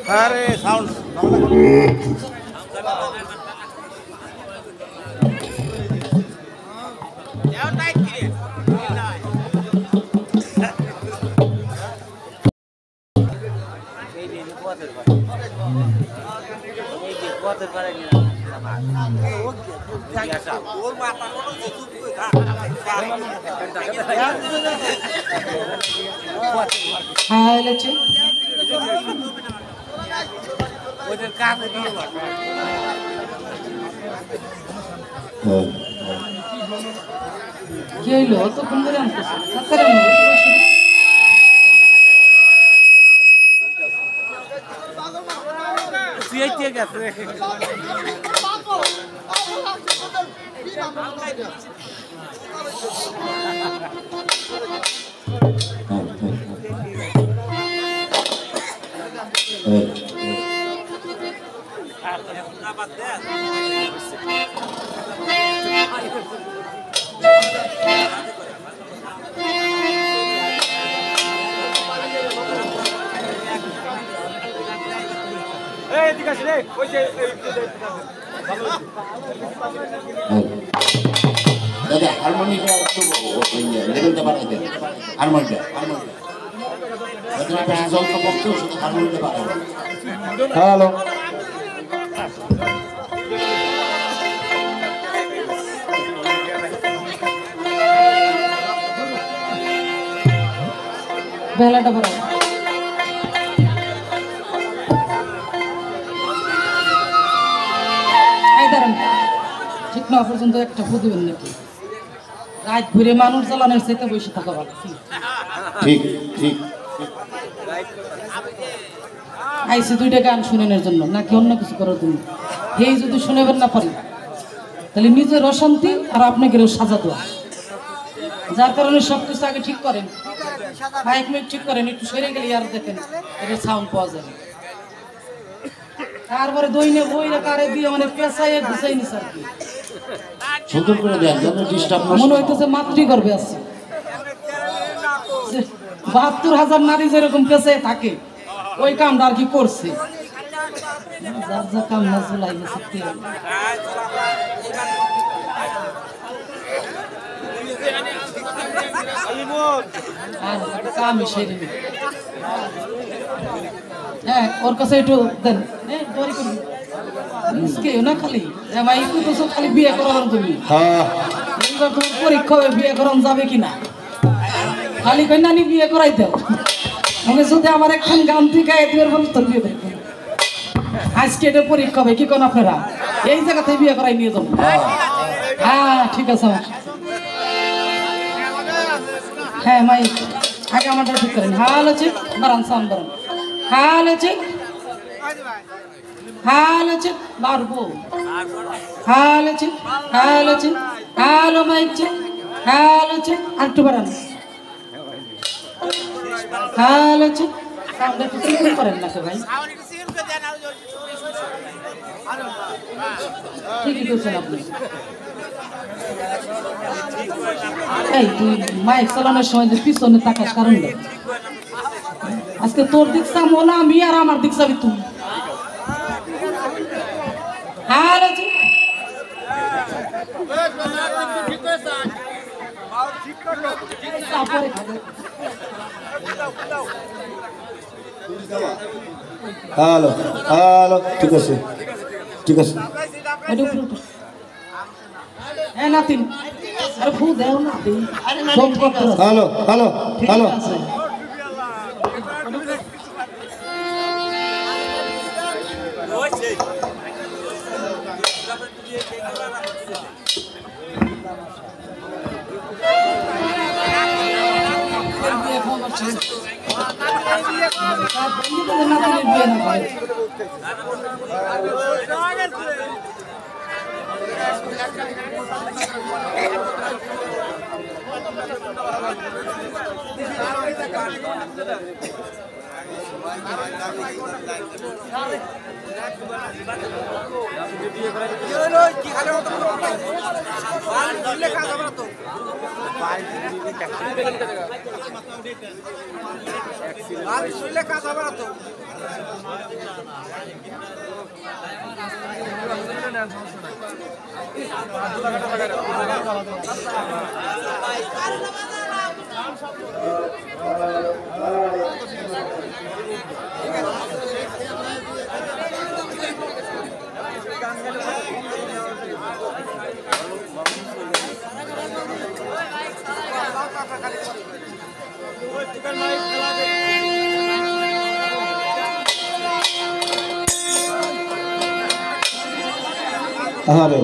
अरे साउंड दादा हारमोनिका तो लेवलটা বাড়াই দেন হারমোনিকা দাদা পেছন জল তো বলতো শুধু হারমোনিকা বাড়াই হ্যালো বেলাটা বাড়াই ঠিক না পর্যন্ত একটা বুঝবেন নাকি রাত ঘুরে মানুষ জ্বালানোর চাইতে বসে থাকা ভালো ঠিক ঠিক আইসি দুইটা গান শুনেনের জন্য নাকি অন্য কিছু করার জন্য এই যদি শুনেবেন না পারেন তাহলে নিজের অশান্তি আর আপনাকে সাজা দেওয়া যার কারণে সব কিছু আগে ঠিক করেন মাইক মিক ঠিক করেন একটু সরে গেলে আর দেখেন এটা সাউন্ড পাওয়া যায় তারপরে দইনে বইরে কারে দিয়ে মানে পেছাইয়ে ঘুষাই নিছে আর কি সুন্দর করে দেন যেন ডিস্টার্ব না মনে হইতেছে মাতৃ গর্ভে আছে ৭২,০০০ নারী যেরকম পেছে থাকে ওই কামটা আর কি করছে যার যা কাম না চলাই গেছে তেল। আর কামই সেরে নি। হ্যাঁ ওর কাছে একটু দেন কেউ না খালি জামাই তো খালি বিয়ে করার তুমি এইবার তোমার পরীক্ষা হবে বিয়ে করানো যাবে কিনা খালি কই নানি বিয়ে করাই দাও আমি যদি আমার একখান গান থেকে গায়ে দিয়ে বল তোর বিয়ে করবো আজকে এটা পরীক্ষা হবে কি কোন আপনারা এই জায়গাতে বিয়ে করাই নিয়ে যাবো হ্যাঁ ঠিক আছে হ্যাঁ মাই আগে আমারটা ঠিক করেন হাল আছে বারান সাম বারান হাল আছে হাল আছে মারবো হাল আছে হালো মাইক আছে হাল আছে আর একটু বারান হাল আছে সামনে তো ঠিক করেন না তো ভাই ঠিকই করছেন আপনি এই তুই মাইক চালানোর সময় যে পিছনে তাকাস কারণ আজকে তোর দিক চামো না আমি আর আমার দিক চাবি তুই হাল আছে হ্যালো হ্যালো ঠিক আছে ঠিক আছে হ্যাঁ নাতিন আরে ফু দেও নাতিন হ্যালো হ্যালো হ্যালো আরে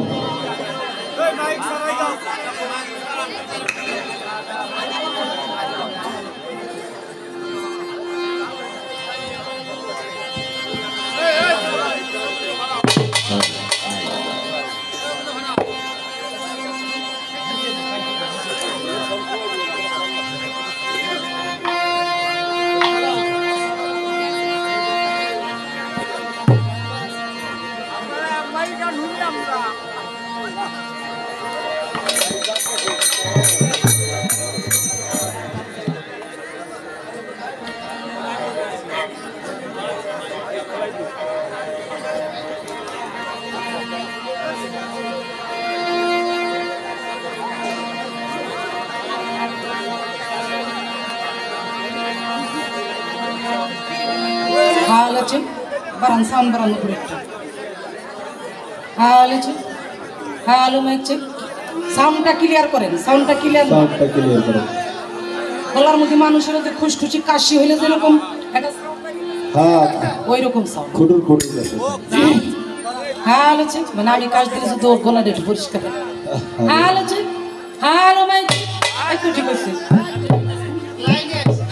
হাল আছে বারান সাম বারান উপরে হাল আছে হালো মাইক চেক সাউন্ডটা ক্লিয়ার করেন সাউন্ডটা ক্লিয়ার করেন গলার মধ্যে মানুষের যে খুশখুশি কাশি হইলে যেরকম একটা হ্যাঁ ওই রকম সাউন্ড খুটুর খুটুর হাল আছে মানে আমি কাজ দিলে শুধু ওর গলাটা একটু পরিষ্কার হাল আছে হালো মাইক একটু ঠিক আছে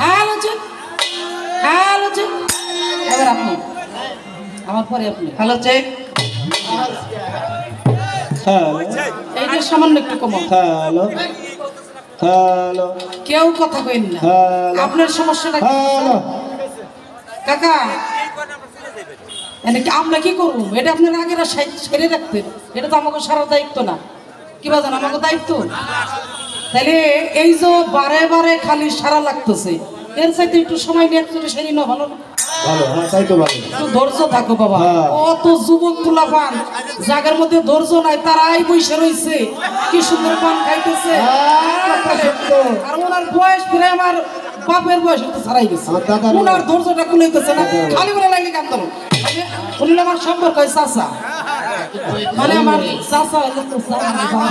হাল আছে এবার আপনি আমার পরে আপনি হ্যালো চেক হ্যালো এইটা সামান্য একটু কমাও হ্যালো হ্যালো কেউ কথা কইন না আপনার সমস্যাটা কি হ্যালো কাকা এনে কি আমরা কি করব এটা আপনার আগেরা ছেড়ে রাখতেন এটা তো আমাকে সারা দায়িত্ব না কি বাজান আমাকে দায়িত্ব তাহলে এই যে বারে বারে খালি সারা লাগতেছে এর চাইতে একটু সময় নিয়ে একজনের সেরি না ভালো না? ভালো, হ্যাঁ তাই তো ভালো। একটু ধৈর্য থাকো বাবা। হ্যাঁ। অত যুবক পোলাপান জায়গার মধ্যে ধৈর্য নাই, তারাই বসে রয়েছে, কি সুন্দর পান খাইতেছে। আর ওনার বয়স প্রায় আমার বাপের বয়স তো ছাড়াই গেছে। আমার দাদার ওনার ধৈর্যটা কুলাইতেছে না, দাদার খালি বলে লাগলে কাম করো। উনি আমার সম্পর্ক হয় চাচা, মানে আমার চাচা হলো তো চাচা।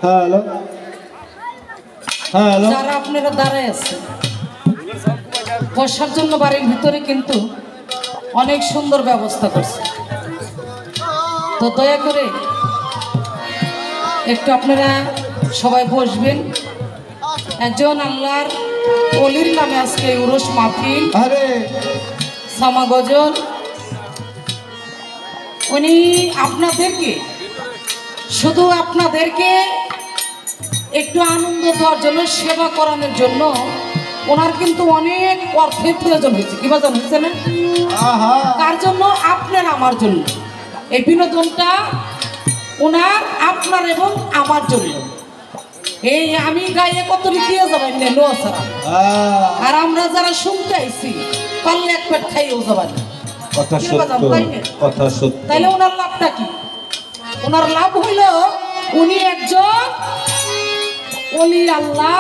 Hello, hello. যারা আপনারা দাঁড়ায় আছে বসার জন্য বাড়ির ভিতরে কিন্তু অনেক সুন্দর ব্যবস্থা করছে, তো দয়া করে একটু আপনারা সবাই বসবেন। একজন আল্লাহর অলির নামে আজকে উরস মাহফিল, আরে সামা গজল। উনি আপনাদেরকে, শুধু আপনাদেরকে একটু আনন্দ দেওয়ার জন্য, সেবা করানোর জন্য ওনার কিন্তু অনেক অর্থের প্রয়োজন হয়েছে। কি বাজার হয়েছে না? আহা, কার জন্য? আপনার আমার জন্য। এই বিনোদনটা ওনার, আপনার এবং আমার জন্য। এই আমি গায়ে কত দিয়ে যাবেন না লো ছাড়া, আর আমরা যারা শুনতে আইছি পারলে এক পেট খাইয়েও যাবেন। কথা সত্য, কথা সত্য। তাইলে ওনার লাভটা কি? ওনার লাভ হইল উনি একজন ওলি আল্লাহ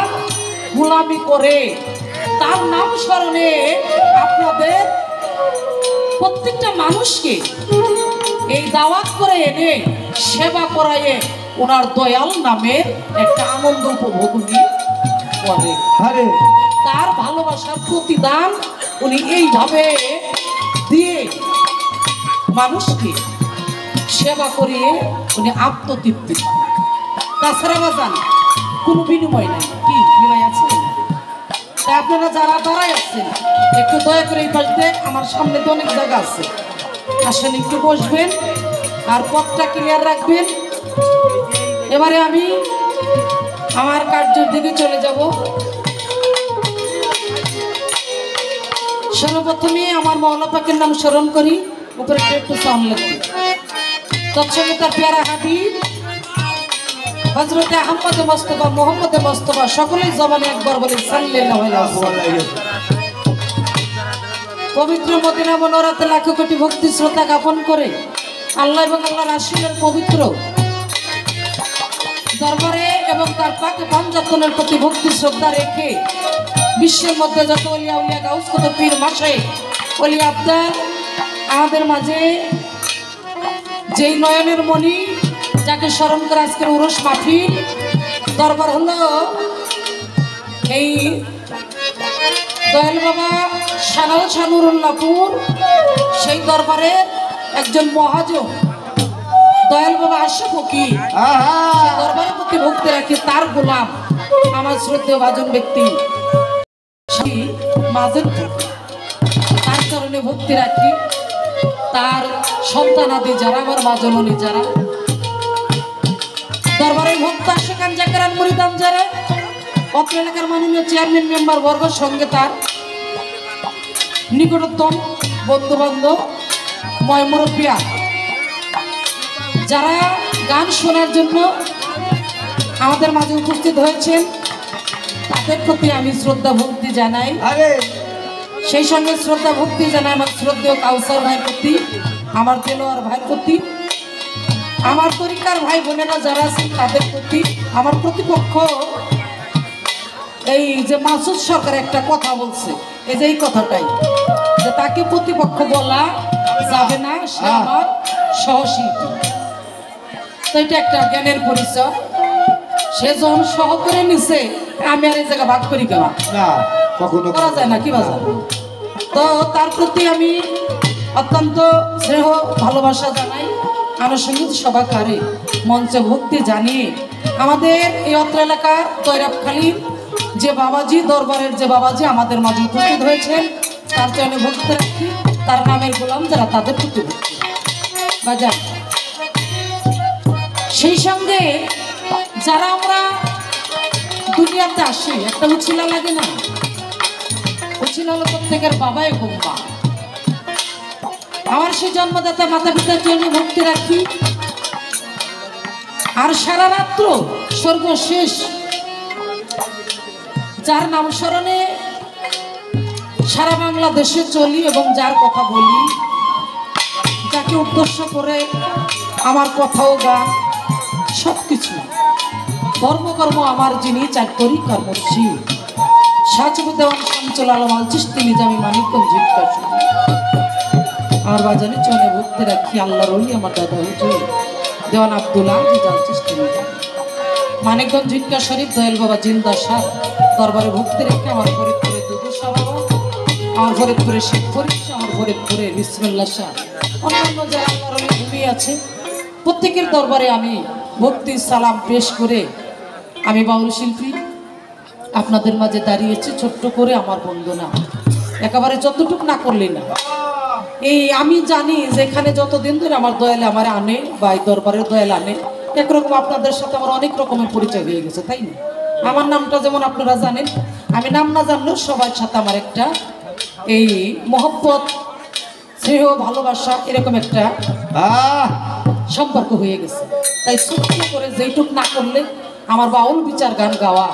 গোলামি করে, তার নাম স্মরণে আপনাদের প্রত্যেকটা মানুষকে এই দাওয়াত করে এনে সেবা করায়ে ওনার দয়াল নামের একটা আনন্দ উপভোগ উনি করে। আরে তার ভালোবাসার প্রতিদান উনি এইভাবে দিয়ে মানুষকে সেবা করিয়ে উনি আত্মতৃপ্তি পান। তাছাড়া বাজান কোনো বিনিময় নেই। কি বিনিময় আছে? তাই আপনারা যারা দাঁড়ায় আসছেন একটু দয়া করে এই পাশ দিয়ে, আমার সামনে তো অনেক জায়গা আছে, আসেন একটু বসবেন আর পথটা ক্লিয়ার রাখবেন। এবারে আমি আমার কার্যের দিকে চলে যাব। সর্বপ্রথমে আমার মওলা পাকের নাম স্মরণ করি, উপরে একটু সাউন্ড লাগবে। তৎসঙ্গে তার পেয়ারা হাবিব হযরতে আহমদ মুস্তাফা মুহাম্মদ মুস্তাফা সকলেই জবানে একবার বলে সাল্লাল্লাহু আলাইহি ওয়াসাল্লাম। পবিত্র মদিনা মনোরাতে লাখো কোটি ভক্তি শ্রদ্ধা জ্ঞাপন করে আল্লাহ এবং আল্লাহর রাসূলের পবিত্র দরবারে এবং তার পাকে পাঞ্জাতনের প্রতি ভক্তি শ্রদ্ধা রেখে বিশ্বের মধ্যে যত ওলিয়া উলিয়া গাউস কত পীর মাশায়েখ ওলি আব্দাল আমাদের মাঝে যেই নয়নের মণি যাকে স্মরণ করে আজকের উরস মাহফিল দরবার হলো এই দয়াল বাবা শানাল শানুরুল্লাহপুর, সেই দরবারের একজন মহাজন দয়াল বাবা আশা ফকির দরবারের প্রতি ভক্তি রাখি তার গোলাম আমার শ্রদ্ধেয় ভাজন ব্যক্তি মাঝের তার কারণে ভক্তি রাখি। তার সন্তানাদি যারা আমার মাজননী যারা দরবারের ভক্ত আশেকান জাকেরান মুরিদান যারা অত্র এলাকার মাননীয় চেয়ারম্যান মেম্বার বর্গ সঙ্গে তার নিকটতম বন্ধু বান্ধব ময় মুরব্বিয়া যারা গান শোনার জন্য আমাদের মাঝে উপস্থিত হয়েছেন তাদের প্রতি আমি শ্রদ্ধা ভক্তি জানাই। সেই সঙ্গে শ্রদ্ধা ভক্তি জানাই আমার শ্রদ্ধেয় কাউসার ভাইয়ের প্রতি, আমার দেলোয়ার ভাইয়ের প্রতি, আমার তরিকার ভাই বোনেরা যারা আছেন তাদের প্রতি। আমার প্রতিপক্ষ এই যে মাসুদ সরকার একটা কথা বলছে, এই যে এই কথাটাই যে তাকে প্রতিপক্ষ বলা যাবে না, সে আমার সহশিল্পী। তো এটা একটা জ্ঞানের পরিচয়। সে যখন সহ করে নিছে আমি আর এই জায়গা ভাগ করি কেন, করা যায় না কি বাজার। তো তার প্রতি আমি অত্যন্ত স্নেহ ভালোবাসা জানাই। আনুষঙ্গিক সভাকারে মঞ্চে ভক্তি জানিয়ে আমাদের এই অত্র এলাকার তৈরাবখালীর যে বাবাজি দরবারের যে বাবাজি আমাদের মাঝে উপস্থিত হয়েছেন তার চয়নে ভক্তি রাখি, তার নামের গোলাম যারা তাদের প্রতি ভক্তি বাজার। সেই সঙ্গে যারা আমরা দুনিয়াতে আসি একটা উছিলা লাগে না, উছিলা হলো প্রত্যেকের বাবাই গোম্বা। আমার সেই জন্মদাতা মাতা পিতার জন্য ভক্তি রাখি। আর সারা রাত্র সর্বশেষ যার নাম স্মরণে সারা বাংলাদেশে চলি এবং যার কথা বলি, যাকে উদ্দেশ্য করে আমার কথাও গান সবকিছু ধর্মকর্ম আমার যিনি চাকরি কর্মশী সাজবু দেওয়ান শামসুল আলম আল চিশতি নিজামী মানিকগঞ্জ জিজ্ঞাসা আমার বাজানে চলে ভক্তি রাখি। আল্লাহর ওলি আমার দাদা হুজুর দেওয়ান আব্দুল্লাহ জিজাল চিশতি মানিকগঞ্জ জিজ্ঞা শরীফ দয়াল বাবা জিন্দা শাহ দরবারে ভক্তি রেখে আমার ফরিদপুরে দুদু শাহ বাবা, আমার ফরিদপুরে শেখ ফরিদ শাহ, আমার ফরিদপুরে বিসমিল্লাহ শাহ, অন্যান্য যারা আল্লাহর ওলি ভূমি আছে প্রত্যেকের দরবারে আমি ভক্তি সালাম পেশ করে আমি বাউল শিল্পী আপনাদের মাঝে দাঁড়িয়েছি ছোট্ট করে। আমার বন্দনা একেবারে যতটুক না করলে না। এই আমি জানি যে এখানে যতদিন ধরে আমার দয়ালে আমার আনে বা এই দরবারের দয়াল আনে একরকম আপনাদের সাথে আমার অনেক রকমের পরিচয় হয়ে গেছে, তাই না? আমার নামটা যেমন আপনারা জানেন, আমি নাম না জানলেও সবার সাথে আমার একটা এই মহব্বত স্নেহ ভালোবাসা এরকম একটা সম্পর্ক হয়ে গেছে। তাই ছোট্ট করে যেইটুক না করলে আমার বাউল বিচার গান গাওয়া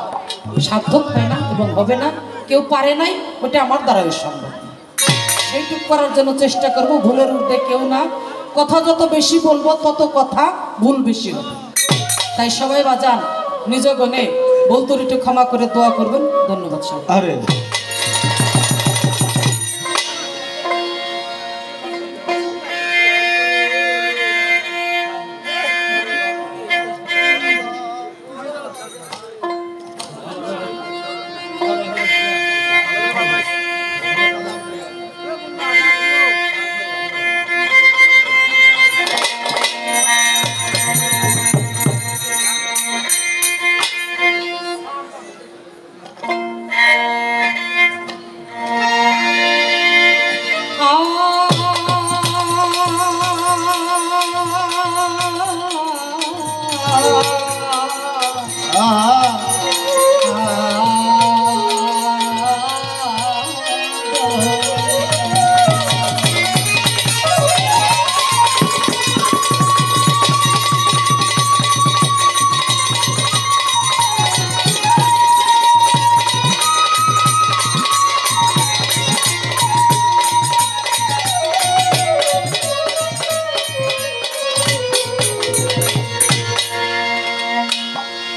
সার্থক হয় না এবং হবে না, কেউ পারে নাই, ওটা আমার দ্বারা সম্ভব। সেইটুক করার জন্য চেষ্টা করব, ভুলের ঊর্ধ্বে কেউ না। কথা যত বেশি বলবো তত কথা ভুল বেশি হবে। তাই সবাই বাজান নিজ গণে বলতে একটু ক্ষমা করে দোয়া করবেন। ধন্যবাদ সবাই।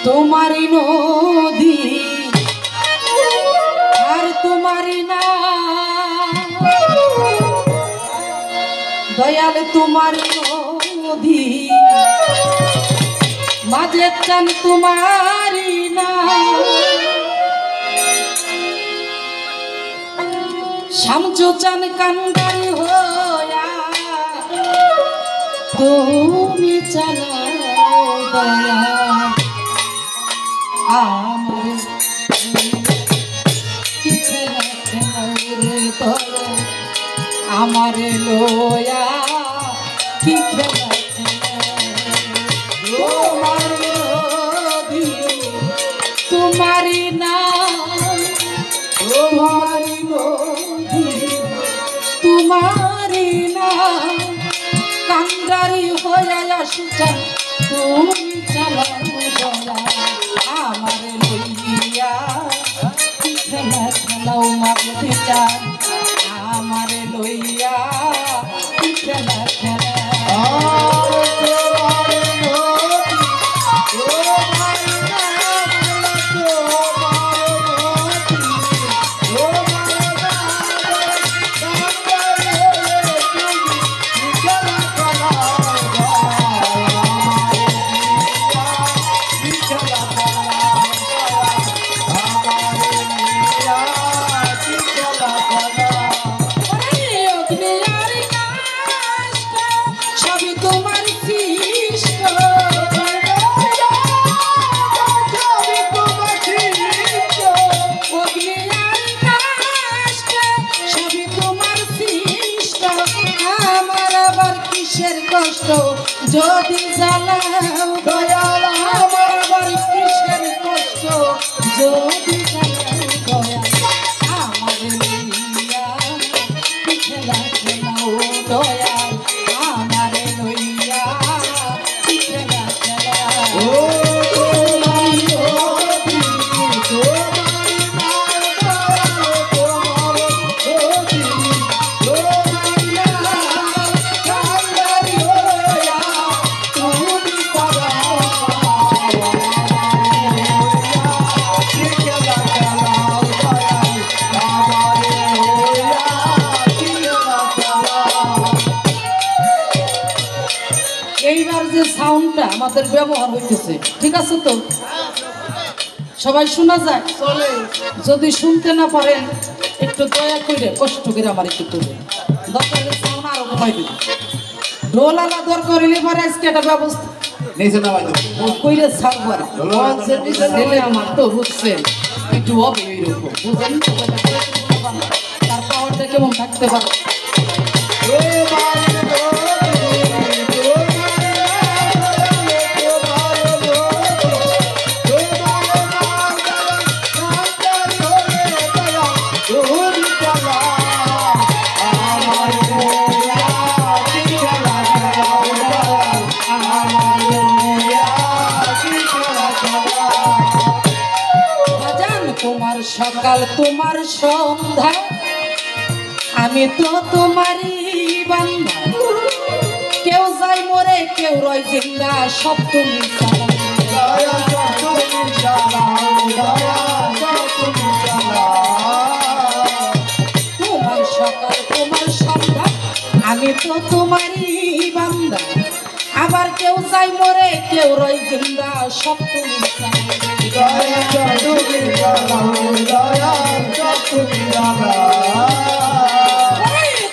তোমারই নদী আর তোমারই না দয়াল তোমার নদী মাঝে চান তোমারই না শামচু চান কান্দারি হইয়া তুমি চালাও দয়া আমার আমার লোয়া কি খেলা তোমার নদী তোমারি না তোমারি নদী তোমারি না কান্দারি হইয়া আসুচা তুমি চালাও দয়া আমার লইয়া কি খেলা খেলাও মারতে চান আমার লইয়া কি খেলা খেলা কষ্ট যদি জ্বালাও দয়াল আমার আবার কিসের কষ্ট যদি জ্বালাও দয়াল আমার লইয়া কি খেলা খেলাও দয়াল আমার লইয়া কি খেলা খেলাও এইবার যে সাউন্ডটা আমাদের ব্যবহার হইতেছে ঠিক আছে তো সবাই শোনা যায় যদি শুনতে না পারেন একটু দয়া করে কষ্ট করে আমার একটু করবেন দরকার সাউন্ড আরো কমাই দেবেন ঢোল আলা দরকার হইলে পরে আজকে একটা ব্যবস্থা নিচে নামাই দেবো কইরে ছাড়বার ছেলে আমার তো বুঝছেন একটু হবে এইরকম বুঝেন তার পাওয়ারটা কেমন থাকতে পারে তোমার সকাল তোমার সন্ধ্যা আমি তো তোমারই বান্দা কেউ যায় মরে কেউ রয় জিন্দা সব তুমি তোমার সকাল তোমার সন্ধ্যা আমি তো তোমারই বান্দা আবার কেউ যায় মরে কেউ রয় জিন্দা সব তুমি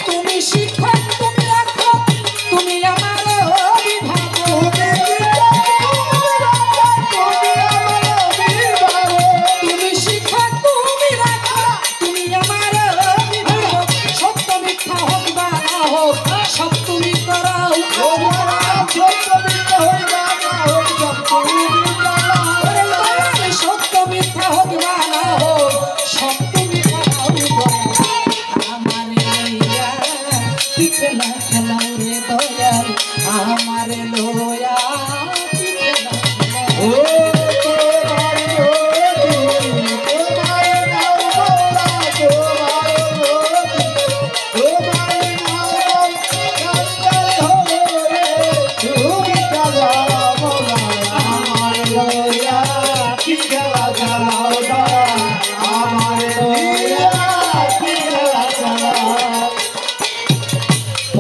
তুমি শিক্ষক তুমি রাখো তুমি আমার তুমি শিক্ষক তুমি রাখো তুমি আমার সত্য মিথ্যা হোক বা না হোক সব তুমি করাও সত্য মিথ্যা হোক বা না হোক সব তুমি করাও আমার লইয়া কি খেলা খেলাও রে দয়াল আমার লইয়া কি খেলা Oh,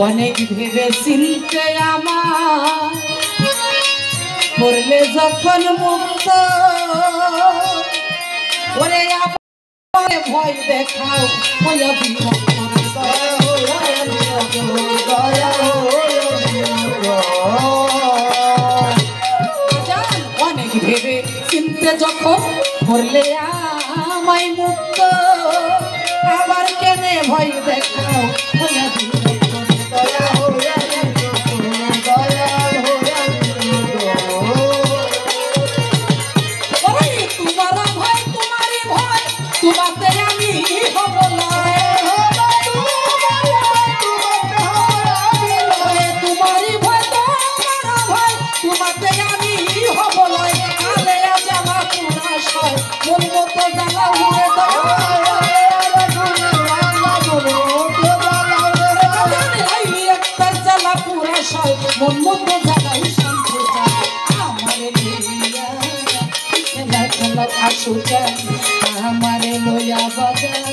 অনেক ভেবে চিনতে আমার করলে যখন মুক্ত ওরে আমার ভয় দেখাও হইয়া বিরক্ত অনেক ভেবে চিনতে যখন করলে আমায় মুক্ত আবার কেনে ভয় দেখাও হইয়া তোমাতে আমি হব তোমারই ভয় তোমাতে আমি হব আলে জ্বালা পুরা সয় মন মতো জ্বালা উড়ে একটা জ্বালা পুরা সয় মন মতো জ্বালাই শান্তি আমারে খেলা খেলা আসু চাই আমারে লইয়া বাজার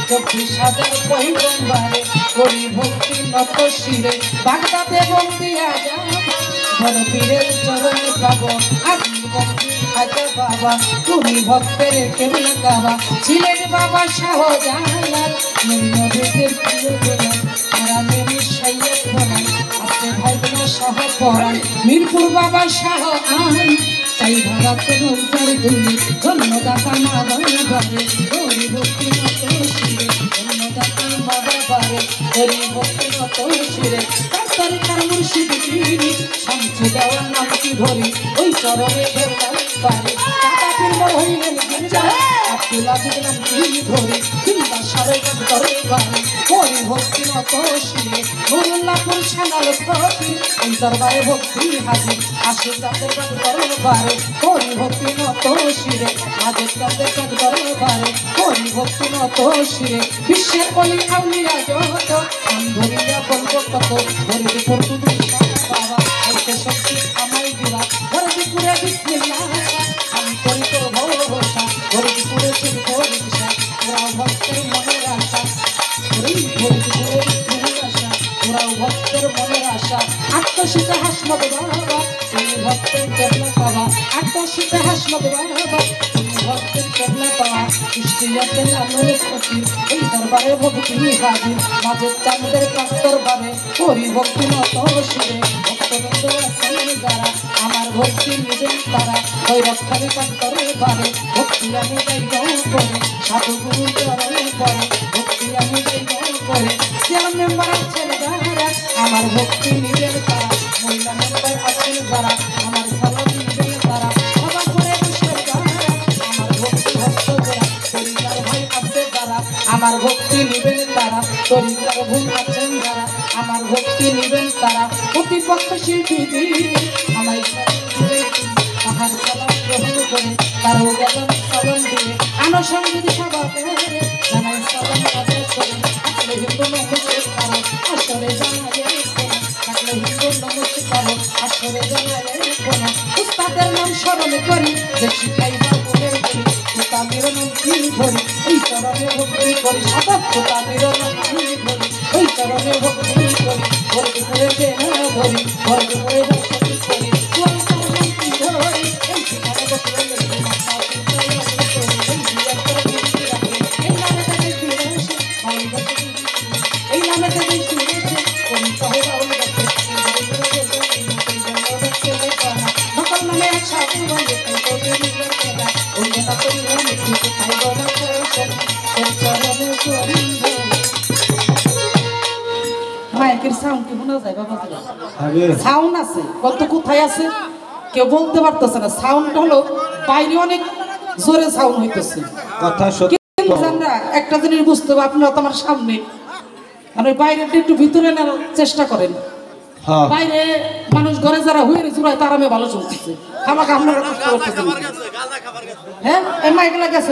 চব্বিশ হাজার পয়গম্বরে করি ভক্তি নত শিরে বাগদাদে বন্দি আজাদ বড় পীরের চরণে পাব আদি বন্দি আজা বাবা তুমি ভক্তের কেমন গাবা ছিলেন বাবা শাহজালাল নবীদের প্রিয় গোলাম তারা নেমে সাইয়্যদ বনান আছে ভাইবোনা সহ পরাণ মিরপুর বাবা শাহ আন চাই ভাগাতে নৌকার দুলি জন্মদাতা মা বাবারে হরি ভক্তি নত শিরে জন্মদাতা মা বাবারে হরি ভক্তি নত শিরে তার তার মুর্শিদ গিরি শামসু দেওয়ার নামটি ধরি ওই চরণে ধরলাম পারে টাকা ফিরবার হইলেন গির্জা আব্দুল আজিজ নামটি ধরি কিংবা সারের করে বাড়ি হরি ভক্তি নত শিরে নুরুল্লাহপুর সানাল ফকির ওই দরবারে ভক্তি হাজির আসে যাদের কাজ দরবারে হরি ভক্তি নত শিরে হাজের যাদের কাজ দরবারে হরি ভক্তি নত শিরে বিশ্বের বলি আউলিয়া যত নাম ধরিয়া বলবো কত হরিপুর তুমি বাবা হইতে শক্তি আমায় দিবা হরিপুরে বিসমিল্লাহ আমি করি তোর ভরসা হরিপুরে শিব হরিষা ওরা ভক্তের মনের আশা হরিপুরে বিসমিল্লাহ আশা ওরা ভক্তের মনের আশা আত্মশীতে হাসমত বাবা তুমি ভক্তের কেবলা বাবা আত্মশীতে হাসমত বাবা তুমি ভক্তের কেবলা বাবা ইষ্টিয়াতে আলোর ফকির এই দরবারে ভক্তি হাজির মাঝে চাঁদের কাছ দরবারে হরি ভক্তি নত শিরে ভক্তবৃন্দ আছেন যারা আমার ভক্তি নিবেন তারা ওই রক্ষারে কাজ দরবারে ভক্তি আমি যাই গাও করে সাধু গুরু চরণে পড়ে ভক্তি আমি যাই গাও করে চেয়ার মেম্বার আছেন যারা আমার ভক্তি নিবেন তারা মহিলা মেম্বার আছেন যারা আমার সালাম নিবেন তারা সভা করে বসে যারা আমার ভক্তি ভক্ত যারা পরিবার ভাই আছে যারা আমার ভক্তি নিবেন তারা তরিকার ভুল আছেন যারা আমার ভক্তি নিবেন তারা প্রতিপক্ষ শিল্পী আমায় তাহার সালাম গ্রহণ করে তারও গেলাম সালাম দিয়ে আনুষঙ্গিক সভা করে জানাই সালাম আদায় করে আসলে হিন্দু নমস্কার কারো আসরে জানাই থাকলে হিন্দু নমস্কার আসরে জানাই কোন উস্তাদের নাম স্মরণ করি যে শিখাই বাবুদের করি তামির নাম কি ধরি ওই চরণে ভক্তি করি সাদা তামির নাম কি ধরি ওই চরণে ভক্তি করি ভর্তি করে যে না ধরি ভর্তি করে ভক্তি করি ওই চরণে কি ধরি এই ঠিকানা বসে এই নামে থেকে ফিরে এসে কোন শহরে বাউল গাছে নকল নামে এক সাধু বলে তোকে নিজের খেলা ওই কথা করি আমি কিছু খাইব না চরণে করি মাইকের সাউন্ড কি শোনা যায় বাবা সাউন্ড আছে কত কোথায় আছে কেউ বলতে পারতেছে না সাউন্ড হলো বাইরে অনেক জোরে সাউন্ড হইতেছে কথা সত্য কিন্তু আমরা একটা জিনিস বুঝতে হবে আপনারা তো আমার সামনে আর ওই বাইরেটা একটু ভিতরে নেওয়ার চেষ্টা করেন। হ্যাঁ বাইরে মানুষ ঘরে যারা হুয়ে চুড়ায় তারা আমি ভালো চলতেছে, আমাকে আপনারা কষ্ট করতেছেন। হ্যাঁ এই মাইকলা গেছে